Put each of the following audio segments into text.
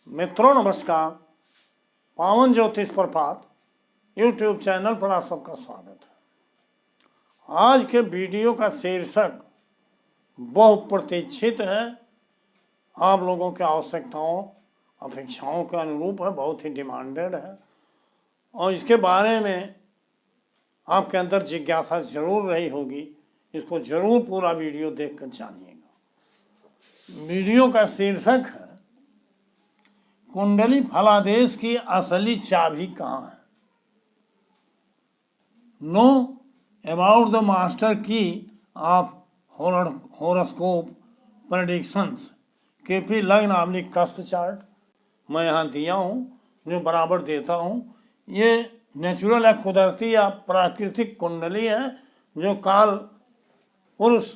मित्रों नमस्कार। पावन ज्योतिष प्रपात YouTube चैनल पर आप सबका स्वागत है। आज के वीडियो का शीर्षक बहुत प्रतीक्षित है, आप लोगों की आवश्यकताओं अपेक्षाओं के अनुरूप है, बहुत ही डिमांडेड है और इसके बारे में आपके अंदर जिज्ञासा जरूर रही होगी। इसको जरूर पूरा वीडियो देखकर जानिएगा। वीडियो का शीर्षक है कुंडली फलादेश की असली चाबी कहाँ है। नो अबाउट द मास्टर की ऑफ होरोस्कोप प्रेडिक्शंस केपी लग्न आमलिक कस्प चार्ट मैं यहाँ दिया हूँ, जो बराबर देता हूँ। ये नेचुरल या कुदरती या प्राकृतिक कुंडली है, जो काल पुरुष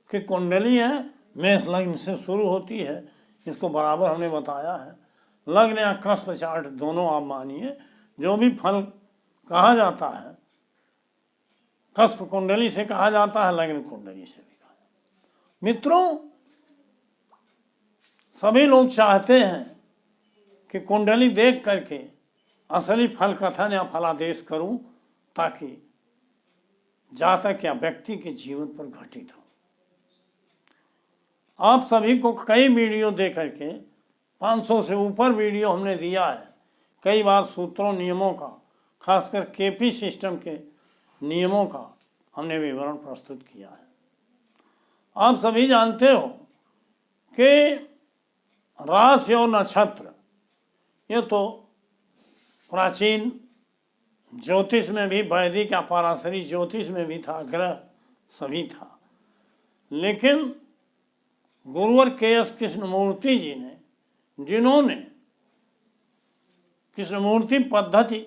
की कुंडली है, मेष लग्न से शुरू होती है। इसको बराबर हमने बताया है। लग्न या कस्प चार्ट दोनों आप मानिए, जो भी फल कहा जाता है कस्प कुंडली से कहा जाता है, लग्न कुंडली से भी कहा। मित्रों, सभी लोग चाहते हैं कि कुंडली देख करके असली फल कथन या फलादेश करूं, ताकि जातक या व्यक्ति के जीवन पर घटित हो। आप सभी को कई वीडियो दे करके 500 से ऊपर वीडियो हमने दिया है। कई बार सूत्रों नियमों का, खासकर केपी सिस्टम के नियमों का हमने विवरण प्रस्तुत किया है। आप सभी जानते हो कि राशि और नक्षत्र ये तो प्राचीन ज्योतिष में भी, वैदिक या पाराशरी ज्योतिष में भी था, ग्रह सभी था। लेकिन गुरुवर के.एस. कृष्णमूर्ति जी ने, जिन्होंने कृष्णमूर्ति पद्धति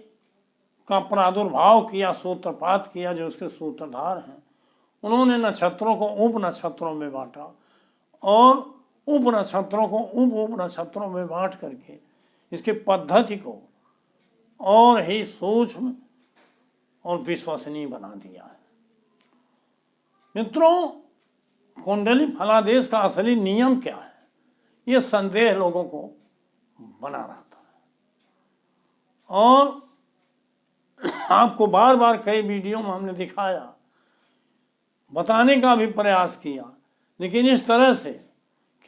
का प्रादुर्भाव किया, सूत्रपात किया, जो उसके सूत्रधार हैं, उन्होंने नक्षत्रों को उप नक्षत्रों में बांटा और उप नक्षत्रों को उप नक्षत्रों में बांट करके इसकी पद्धति को और ही सूक्ष्म और विश्वसनीय बना दिया है। मित्रों, कुंडली फलादेश का असली नियम क्या है, ये संदेह लोगों को बना रहता है और आपको बार बार कई वीडियो में हमने दिखाया, बताने का भी प्रयास किया, लेकिन इस तरह से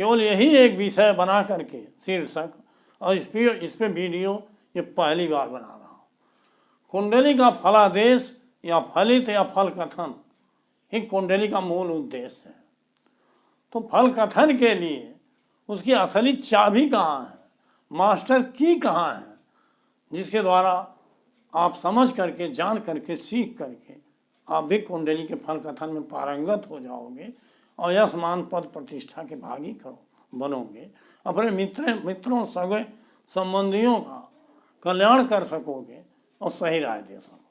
केवल यही एक विषय बना करके शीर्षक और इस पे वीडियो ये पहली बार बना रहा हूँ। कुंडली का फलादेश या फलित या फल कथन ही कुंडली का मूल उद्देश्य है। तो फल कथन के लिए उसकी असली चाबी कहाँ है, मास्टर की कहाँ है, जिसके द्वारा आप समझ करके, जान करके, सीख करके आप भी कुंडली के फल कथन में पारंगत हो जाओगे और यश मान पद प्रतिष्ठा के भागी बनोगे। अपने मित्रों सगे संबंधियों का कल्याण कर सकोगे और सही राय दे सकोगे।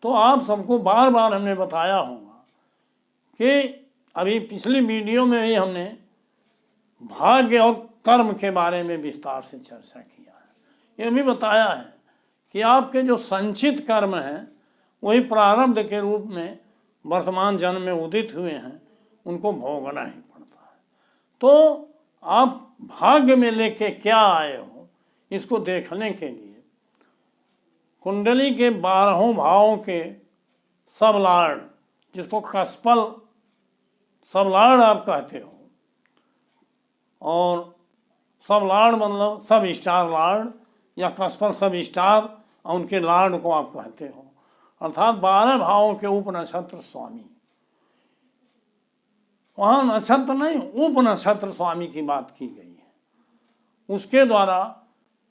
तो आप सबको बार बार हमने बताया होगा कि अभी पिछली वीडियो में ही हमने भाग्य और कर्म के बारे में विस्तार से चर्चा किया है। यह भी बताया है कि आपके जो संचित कर्म हैं वही प्रारब्ध के रूप में वर्तमान जन्म में उदित हुए हैं, उनको भोगना ही पड़ता है। तो आप भाग्य में लेके क्या आए हो, इसको देखने के लिए कुंडली के 12 भावों के सबलार्ड, जिसको कस्पल सबलार्ड आप कहते हो, और सब लार्ड मतलब सब स्टार लार्ड या कस्पर सब स्टार और उनके लार्ड को आप कहते हो, अर्थात 12 भावों के उप नक्षत्र स्वामी। वहाँ नक्षत्र नहीं, उप नक्षत्र स्वामी की बात की गई है। उसके द्वारा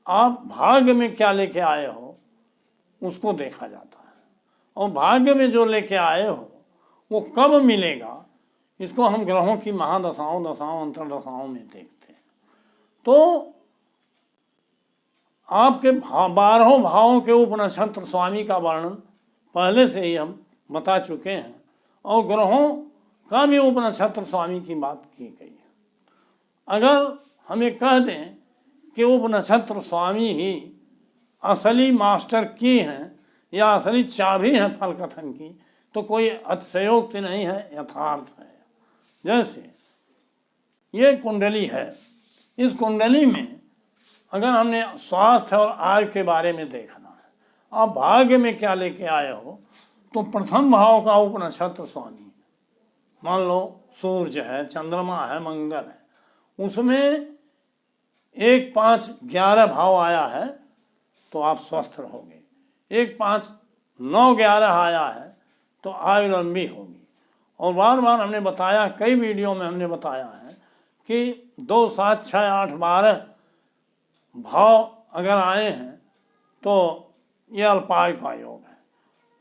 आप भाग्य में क्या लेके आए हो उसको देखा जाता है, और भाग्य में जो लेके आए हो वो कब मिलेगा, इसको हम ग्रहों की महादशाओं, दशाओं, अंतरदशाओं में देखते हैं। तो आपके 12 भावों के उप नक्षत्र स्वामी का वर्णन पहले से ही हम बता चुके हैं, और ग्रहों का भी उप नक्षत्र स्वामी की बात की गई है। अगर हम ये कह दें कि उप नक्षत्र स्वामी ही असली मास्टर की हैं या असली चाबी है फल कथन की, तो कोई अतिशयोक्ति नहीं है, यथार्थ है। जैसे ये कुंडली है, इस कुंडली में अगर हमने स्वास्थ्य और आय के बारे में देखना है, आप भाग्य में क्या लेके आए हो, तो प्रथम भाव का उपनक्षत्र स्वामी, मान लो सूर्य है, चंद्रमा है, मंगल है, उसमें 1, 5, 11 भाव आया है तो आप स्वस्थ रहोगे। 1, 5, 9, 11 आया है तो आयु लंबी होगी। और बार बार हमने बताया, कई वीडियो में हमने बताया है कि 2, 7, 6, 8, 12 भाव अगर आए हैं तो ये अल्पायु का योग है।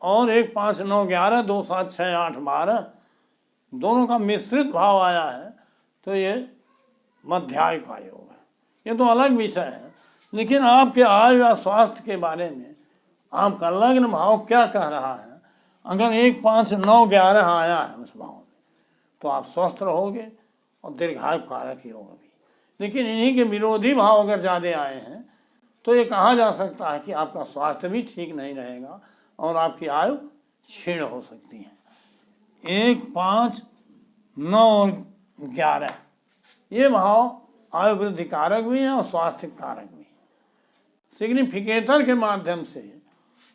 और 1, 5, 9, 11, 2, 7, 6, 8, 12 दोनों का मिश्रित भाव आया है तो ये मध्यायु का योग है। ये तो अलग विषय है, लेकिन आपके आयु या स्वास्थ्य के बारे में आपका लग्न भाव क्या कह रहा है। अगर 1, 5, 9, 11 आया है उस भाव में तो आप स्वस्थ रहोगे और दीर्घायु कारक ही होगा भी। लेकिन इन्हीं के विरोधी भाव अगर ज़्यादा आए हैं तो ये कहा जा सकता है कि आपका स्वास्थ्य भी ठीक नहीं रहेगा और आपकी आयु क्षीण हो सकती है। 1, 5, 9 और 11 ये भाव आयु वृद्धि कारक भी हैं और स्वास्थ्य कारक भी हैं। सिग्निफिकेटर के माध्यम से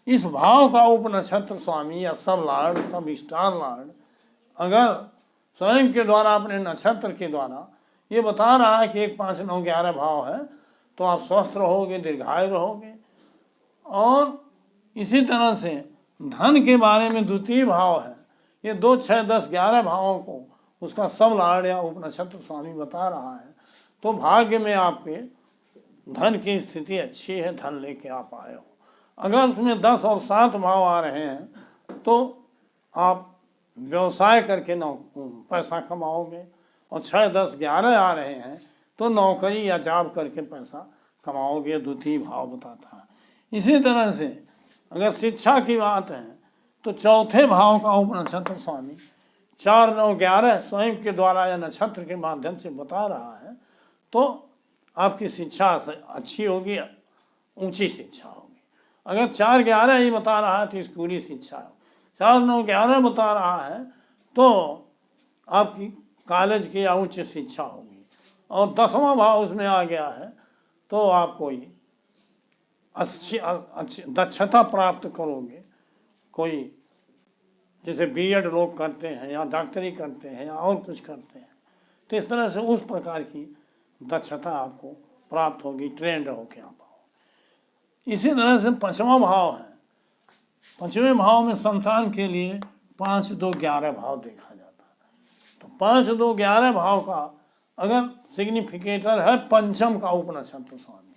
इस भाव का उपनक्षत्र स्वामी या सब लॉर्ड, सब स्टार लॉर्ड अगर स्वयं के द्वारा, अपने नक्षत्र के द्वारा ये बता रहा है कि 1, 5, 9, 11 भाव है तो आप स्वस्थ रहोगे, दीर्घायु रहोगे। और इसी तरह से धन के बारे में द्वितीय भाव है, ये 2, 6, 10, 11 भावों को उसका सब लॉर्ड या उपनक्षत्र स्वामी बता रहा है। तो भाग्य में आपके धन की स्थिति अच्छी है, धन लेके आप आए हो। अगर उसमें 10 और 7 भाव आ रहे हैं तो आप व्यवसाय करके पैसा कमाओगे, और 6, 10, 11 आ रहे हैं तो नौकरी या जॉब करके पैसा कमाओगे, द्वितीय भाव बताता है। इसी तरह से अगर शिक्षा की बात है तो चौथे भाव का उपनक्षत्र स्वामी 4, 9, 11 स्वयं के द्वारा या नक्षत्र के माध्यम से बता रहा है तो आपकी शिक्षा अच्छी होगी, ऊंची शिक्षा होगी। अगर 4, 11 ही बता रहा है तो स्कूली शिक्षा हो, 4, 9, 11 बता रहा है तो आपकी कॉलेज की या उच्च शिक्षा होगी। और 10वां भाव उसमें आ गया है तो आप कोई अच्छी दक्षता प्राप्त करोगे। कोई जैसे बीएड लोग करते हैं या डॉक्टरी करते हैं या और कुछ करते हैं, तो इस तरह से उस प्रकार की दक्षता आपको प्राप्त होगी, ट्रेंड होके आप आओ। इसी तरह से 5वां भाव है, 5वें भाव में संतान के लिए 5, 2, 11 भाव देखा जाता है। तो 5, 2, 11 भाव का अगर सिग्निफिकेटर है पंचम का उपनक्षत्र स्वामी,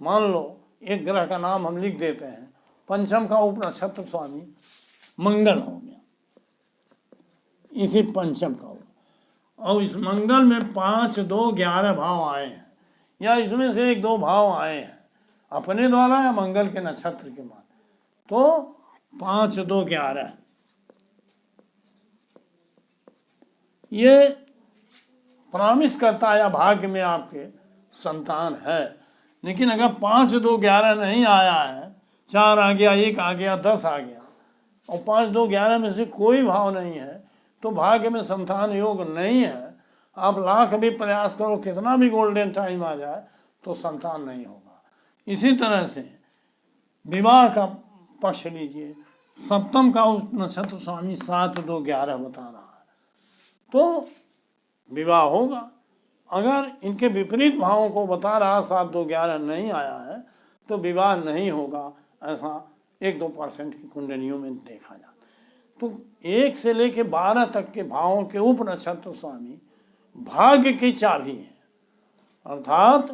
मान लो एक ग्रह का नाम हम लिख देते हैं, पंचम का उपनक्षत्र स्वामी मंगल हो गया, इसी पंचम का। और इस मंगल में 5, 2, 11 भाव आए हैं, या इसमें से 1, 2 भाव आए हैं अपने द्वारा या मंगल के नक्षत्र के मान, तो 5, 2, 11 ये प्रॉमिस करता है या भाग्य में आपके संतान है। लेकिन अगर 5, 2, 11 नहीं आया है, 4 आ गया, 1 आ गया, 10 आ गया और 5, 2, 11 में से कोई भाव नहीं है तो भाग्य में संतान योग नहीं है। आप लाख भी प्रयास करो, कितना भी गोल्डन टाइम आ जाए तो संतान नहीं होगा। इसी तरह से विवाह का पक्ष लीजिए, सप्तम का नक्षत्र स्वामी 7, 2, 11 बता रहा है तो विवाह होगा। अगर इनके विपरीत भावों को बता रहा 7, 2, 11 नहीं आया है तो विवाह नहीं होगा, ऐसा 1-2% की कुंडलियों में देखा जाता। तो 1 से लेकर 12 तक के भावों के उप नक्षत्र स्वामी भाग्य की चाबी है, अर्थात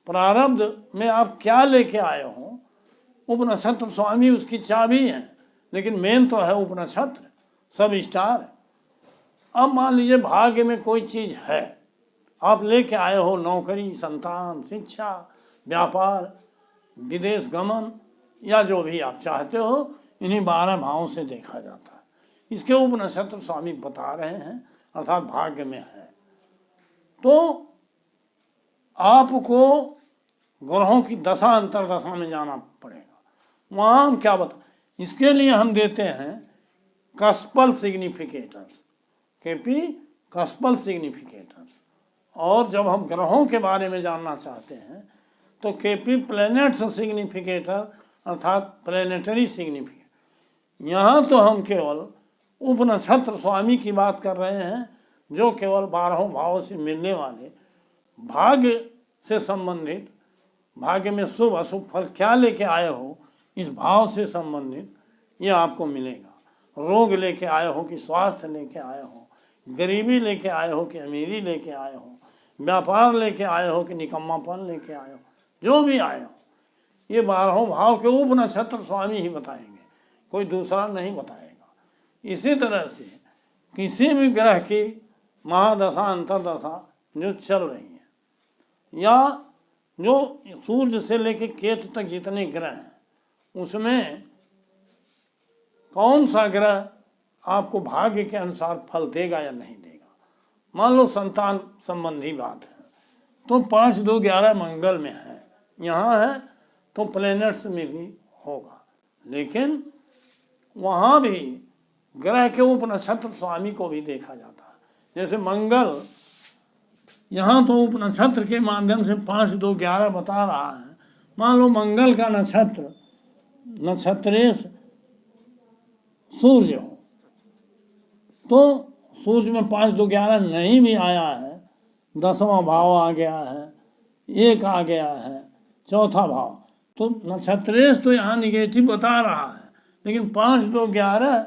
प्रारब्ध में आप क्या लेके आए हो, उपनक्षत्र स्वामी उसकी चाबी है। लेकिन मेन तो है उपनक्षत्र, सब स्टार। अब मान लीजिए भाग्य में कोई चीज़ है, आप लेके आए हो नौकरी, संतान, शिक्षा, व्यापार, विदेश गमन या जो भी आप चाहते हो, इन्हीं 12 भावों से देखा जाता है। इसके उपनक्षत्र स्वामी बता रहे हैं, अर्थात भाग्य में है। तो आपको ग्रहों की दशा अंतरदशा में जाना पड़ेगा, वहाँ हम क्या बता, इसके लिए हम देते हैं कस्पल सिग्निफिकेटर्स, केपी कस्पल सिग्निफिकेटर्स। और जब हम ग्रहों के बारे में जानना चाहते हैं तो केपी प्लैनेट्स सिग्निफिकेटर अर्थात प्लैनेटरी सिग्निफिकेटर। यहाँ तो हम केवल उपनक्षत्र स्वामी की बात कर रहे हैं, जो केवल 12 भावों से मिलने वाले भाग्य से संबंधित, भाग्य में शुभ अशुभ फल क्या लेके आए हो, इस भाव से संबंधित ये आपको मिलेगा। रोग लेके आए हो कि स्वास्थ्य लेके आए हो, गरीबी लेके आए हो कि अमीरी लेके आए हो, व्यापार लेके आए हो कि निकम्मापन लेके आए हो, जो भी आए हो, ये 12 भाव के उपनक्षत्र स्वामी ही बताएंगे, कोई दूसरा नहीं बताएगा। इसी तरह से किसी भी ग्रह की महादशा अंतरदशा जो चल रही है, या जो सूर्य से लेकर केतु तक जितने ग्रह हैं, उसमें कौन सा ग्रह आपको भाग्य के अनुसार फल देगा या नहीं देगा। मान लो संतान संबंधी बात है तो 5, 2, 11 मंगल में है, यहाँ है तो प्लैनेट्स में भी होगा, लेकिन वहाँ भी ग्रह के उपनक्षत्र स्वामी को भी देखा जाता है। जैसे मंगल यहाँ तो उपनक्षत्र के माध्यम से 5, 2, 11 बता रहा है। मान लो मंगल का नक्षत्रेश सूर्य हो, तो सूर्य में 5, 2, 11 नहीं भी आया है, 10वां भाव आ गया है, 1 आ गया है, 4था भाव, तो नक्षत्रेश तो यहाँ निगेटिव बता रहा है, लेकिन 5, 2, 11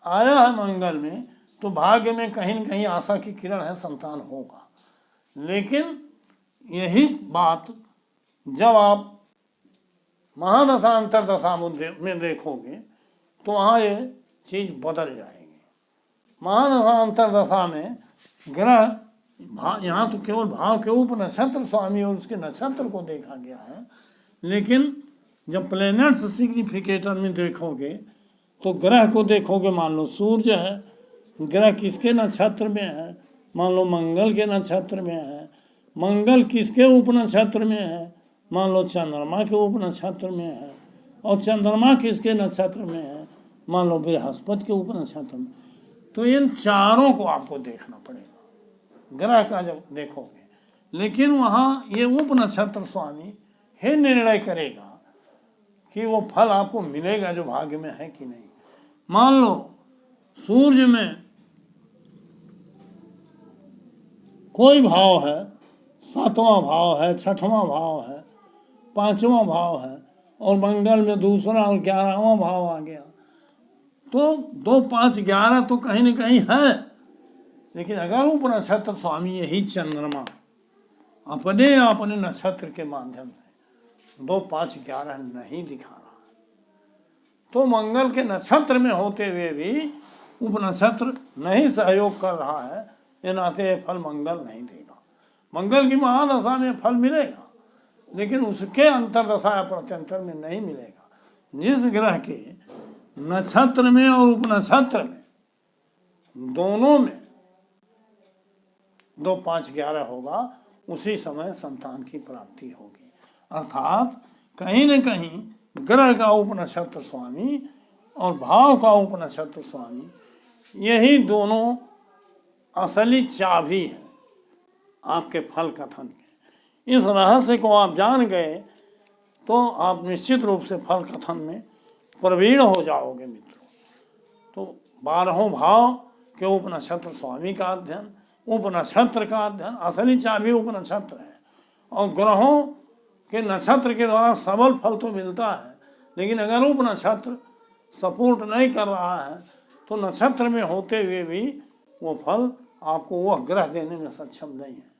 आया है मंगल में, तो भाग्य में कहीं न कहीं आशा की किरण है, संतान होगा। लेकिन यही बात जब आप महादशा अंतरदशा में देखोगे तो वहाँ ये चीज़ बदल जाएगी। महादशा अंतरदशा में ग्रह यहाँ तो केवल भाव के उपनक्षत्र स्वामी और उसके नक्षत्र को देखा गया है, लेकिन जब प्लैनेट्स सिग्निफिकेटर में देखोगे तो ग्रह को देखोगे। मान लो सूर्य है, ग्रह किसके नक्षत्र में है, मान लो मंगल के नक्षत्र में है, मंगल किसके उपनक्षत्र में है, मान लो चंद्रमा के उपनक्षत्र में है, और चंद्रमा किसके नक्षत्र में है, मान लो बृहस्पति के उपनक्षत्र में। तो इन चारों को आपको देखना पड़ेगा ग्रह का जब देखोगे, लेकिन वहाँ ये उपनक्षत्र स्वामी ही निर्णय करेगा कि वो फल आपको मिलेगा जो भाग्य में है कि नहीं। मान लो सूर्य में कोई भाव है, 7वां भाव है, 6वां भाव है, 5वां भाव है, और मंगल में दूसरा और 11वां भाव आ गया, तो 2, 5, 11 तो कहीं न कहीं है। लेकिन अगर उपनक्षत्र स्वामी यही चंद्रमा अपने नक्षत्र के माध्यम से 2, 5, 11 नहीं दिखा रहा, तो मंगल के नक्षत्र में होते हुए भी उपनक्षत्र नहीं सहयोग कर रहा है, ये नाते फल मंगल नहीं देगा। मंगल की महादशा में फल मिलेगा, लेकिन उसके अंतरदशा या प्रत्यंतर में नहीं मिलेगा। जिस ग्रह के नक्षत्र में और उपनक्षत्र में दोनों में 2, 5, 11 होगा, उसी समय संतान की प्राप्ति होगी। अर्थात कहीं न कहीं ग्रह का उपनक्षत्र स्वामी और भाव का उपनक्षत्र स्वामी, यही दोनों असली चाबी है आपके फल कथन के। इस रहस्य को आप जान गए तो आप निश्चित रूप से फल कथन में प्रवीण हो जाओगे मित्रों। तो 12 भाव के उपनक्षत्र स्वामी का अध्ययन, उपनक्षत्र का अध्ययन, असली चाबी उपनक्षत्र है। और ग्रहों के नक्षत्र के द्वारा सबल फल तो मिलता है, लेकिन अगर उपनक्षत्र सपोर्ट नहीं कर रहा है तो नक्षत्र में होते हुए भी वो फल आपको वह ग्रह देने में सक्षम नहीं है।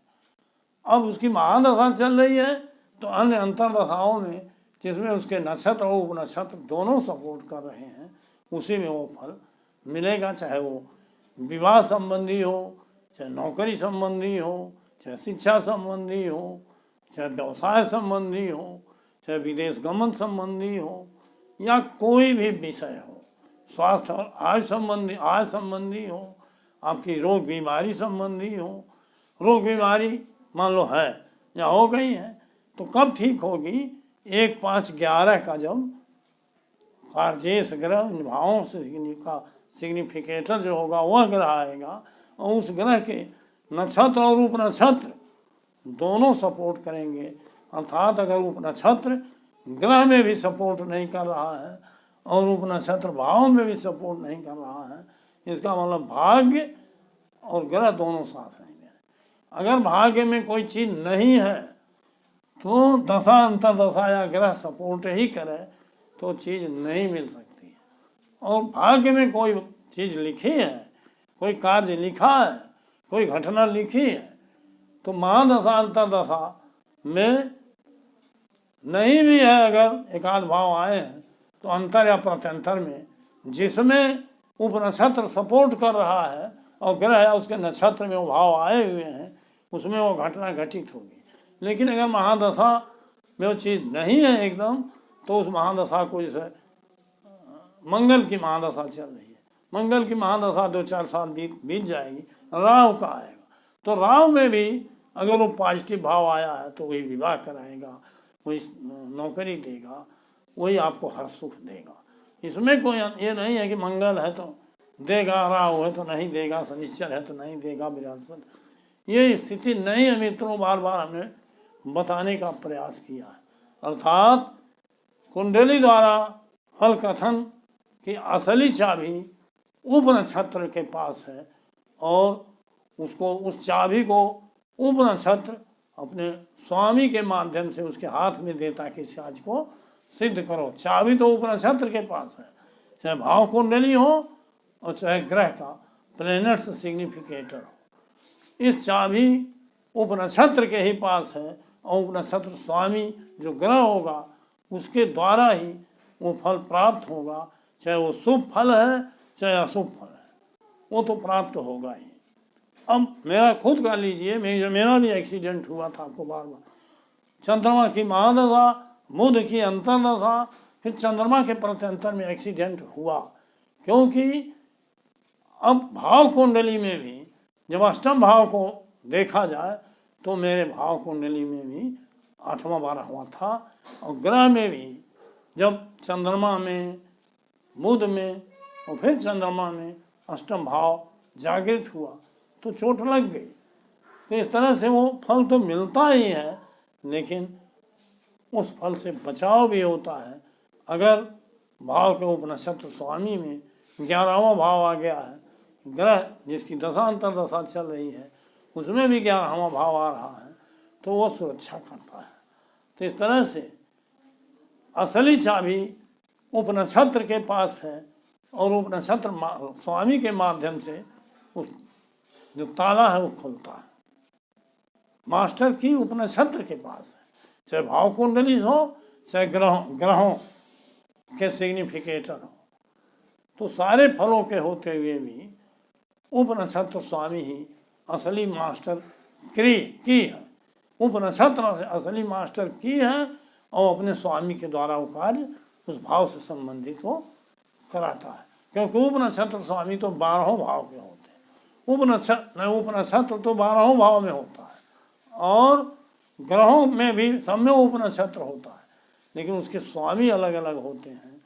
अब उसकी महादशा चल रही है तो अन्य अंतरदशाओं में जिसमें उसके नक्षत्र और उपनक्षत्र दोनों सपोर्ट कर रहे हैं, उसी में वो फल मिलेगा। चाहे वो विवाह संबंधी हो, चाहे नौकरी संबंधी हो, चाहे शिक्षा संबंधी हो, चाहे व्यवसाय संबंधी हो, चाहे विदेश गमन संबंधी हो, या कोई भी विषय हो, स्वास्थ्य और आय संबंधी हो, आपकी रोग बीमारी संबंधी हो। रोग बीमारी मान लो है या हो गई है तो कब ठीक होगी? 1, 5, 11 का जब कार्जेश ग्रह इन भावों से का सिग्निफिकेटर जो होगा वह ग्रह आएगा, और उस ग्रह के नक्षत्र और उपनक्षत्र दोनों सपोर्ट करेंगे। अर्थात अगर उपनक्षत्र ग्रह में भी सपोर्ट नहीं कर रहा है और उपनक्षत्र भाव में भी सपोर्ट नहीं कर रहा है, इसका मतलब भाग्य और ग्रह दोनों साथ नहीं दे रहे। अगर भाग्य में कोई चीज़ नहीं है तो दशा अंतर्दशा या ग्रह सपोर्ट ही करे तो चीज़ नहीं मिल सकती है। और भाग्य में कोई चीज़ लिखी है, कोई कार्य लिखा है, कोई घटना लिखी है, तो महादशा अंतर्दशा में नहीं भी है, अगर एकाध भाव आए हैं तो अंतर या प्रत्यंतर में जिसमें उपनक्षत्र सपोर्ट कर रहा है और ग्रह या उसके नक्षत्र में वो भाव आए हुए हैं, उसमें वो घटना घटित होगी। लेकिन अगर महादशा में वो चीज़ नहीं है एकदम, तो उस महादशा को, जैसे मंगल की महादशा चल रही है, मंगल की महादशा 2-4 साल बीत जाएगी, राहु का आएगा, तो राहु में भी अगर वो पॉजिटिव भाव आया है तो वही विवाह कराएगा, वही नौकरी देगा, वही आपको हर सुख देगा। इसमें कोई ये नहीं है कि मंगल है तो देगा, राहु है तो नहीं देगा, शनिश्चर है तो नहीं देगा, बृहस्पति, ये स्थिति नहीं है मित्रों। बार बार हमने बताने का प्रयास किया है। अर्थात कुंडली द्वारा फल कथन की असली चाबी उपनक्षत्र के पास है और उसको, उस चाबी को उपनक्षत्र अपने स्वामी के माध्यम से उसके हाथ में देता कि इस काज को सिद्ध करो। चाबी तो उपनक्षत्र के पास है, चाहे भाव कुंडली हो और चाहे ग्रह का प्लैनेट्स सिग्निफिकेटर हो। इस चाबी उपनक्षत्र के ही पास है और उपनक्षत्र स्वामी जो ग्रह होगा उसके द्वारा ही वो फल प्राप्त होगा, चाहे वो शुभ फल है चाहे अशुभ फल है, वो तो प्राप्त होगा ही। अब मेरा खुद का लीजिए, मेरा भी एक्सीडेंट हुआ था, आपको बार बार चंद्रमा की महादशा, बुध की अंतर्दशा, फिर चंद्रमा के प्रत्यंतर में एक्सीडेंट हुआ, क्योंकि अब भाव कुंडली में भी जब अष्टम भाव को देखा जाए तो मेरे भाव कुंडली में भी 8वां 12वां था, और ग्रह में भी जब चंद्रमा में, बुध में और फिर चंद्रमा में अष्टम भाव जागृत हुआ तो चोट लग गई। तो इस तरह से वो फल तो मिलता ही है, लेकिन उस फल से बचाव भी होता है। अगर भाव के उपनक्षत्र स्वामी में 11वां भाव आ गया है, ग्रह जिसकी दशा अंतर्दशा चल रही है उसमें भी 11वां भाव आ रहा है, तो वो सुरक्षा करता है। तो इस तरह से असली चाबी उपनक्षत्र के पास है और उपनक्षत्र स्वामी के माध्यम से उस जो ताला है वो खुलता है। मास्टर की उपनक्षत्र के पास है, चाहे भाव कुंडली हो चाहे ग्रहों के सिग्निफिकेटर हो। तो सारे फलों के होते हुए भी उपनक्षत्र स्वामी ही असली मास्टर की है, उपनक्षत्र से असली मास्टर की है और अपने स्वामी के द्वारा वो कार्य उस भाव से संबंधित वो कराता है। क्योंकि उपनक्षत्र स्वामी तो 12 भाव के होते हैं, उपनक्षत्र तो 12 भाव में होता है और ग्रहों में भी सब में उपनक्षत्र होता है, लेकिन उसके स्वामी अलग अलग होते हैं।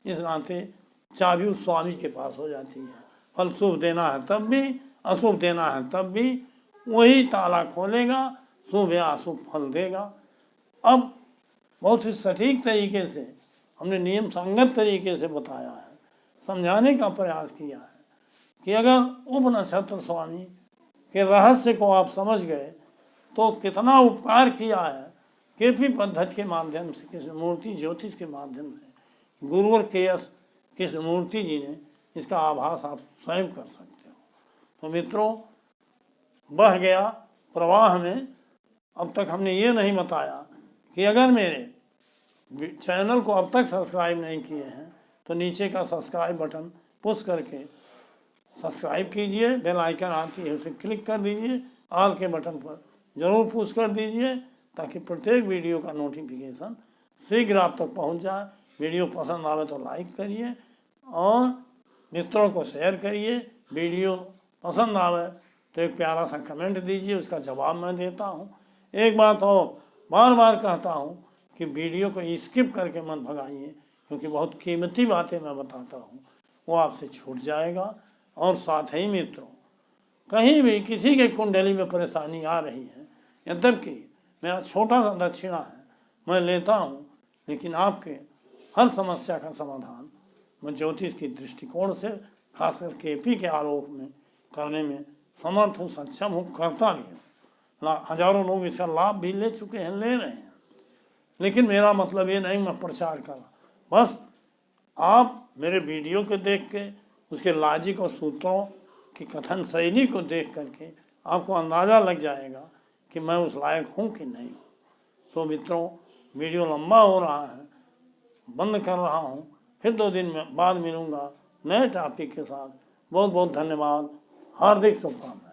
इस नाते चाबी उस स्वामी के पास हो जाती है। फल शुभ देना है तब भी, अशुभ देना है तब भी वही ताला खोलेगा, शुभ या अशुभ फल देगा। अब बहुत ही सटीक तरीके से हमने नियम संगत तरीके से बताया है, समझाने का प्रयास किया है कि अगर उपनक्षत्र स्वामी के रहस्य को आप समझ गए तो कितना उपकार किया है केपी पद्धति के माध्यम से, कृष्णमूर्ति ज्योतिष के माध्यम से, गुरुवर KS कृष्णमूर्ति जी ने इसका आभास आप स्वयं कर सकते हो। तो मित्रों, बह गया प्रवाह में। अब तक हमने ये नहीं बताया कि अगर मेरे चैनल को अब तक सब्सक्राइब नहीं किए हैं तो नीचे का सब्सक्राइब बटन पुश करके सब्सक्राइब कीजिए, बेल आइकन आती है उसे क्लिक कर दीजिए, ऑल के बटन पर ज़रूर पुश कर दीजिए ताकि प्रत्येक वीडियो का नोटिफिकेशन शीघ्र आप तक पहुंच जाए। वीडियो पसंद आवे तो लाइक करिए और मित्रों को शेयर करिए। वीडियो पसंद आवे तो एक प्यारा सा कमेंट दीजिए, उसका जवाब मैं देता हूं। एक बात और बार बार कहता हूं कि वीडियो को स्किप करके मत भगाइए, क्योंकि बहुत कीमती बातें मैं बताता हूं, वो आपसे छूट जाएगा। और साथ ही मित्रों, कहीं भी किसी के कुंडली में परेशानी आ रही है, यद्यपि मेरा छोटा सा दक्षिणा है मैं लेता हूँ, लेकिन आपके हर समस्या का समाधान मैं ज्योतिष की दृष्टिकोण से, खासकर केपी के आलोक में करने में समर्थ हूँ, सक्षम हूँ, करता भी हूँ। हजारों लोग इसका लाभ भी ले चुके हैं, ले रहे हैं। लेकिन मेरा मतलब ये नहीं मैं प्रचार कर रहा, बस आप मेरे वीडियो को देख के उसके लॉजिक और सूत्रों की कथन शैली को देख करके आपको अंदाज़ा लग जाएगा कि मैं उस लायक हूँ कि नहीं हूँ। तो मित्रों, वीडियो लंबा हो रहा है, बंद कर रहा हूँ। फिर 2 दिन में बाद मिलूँगा नए टॉपिक के साथ। बहुत बहुत धन्यवाद, हार्दिक शुभकामनाएं।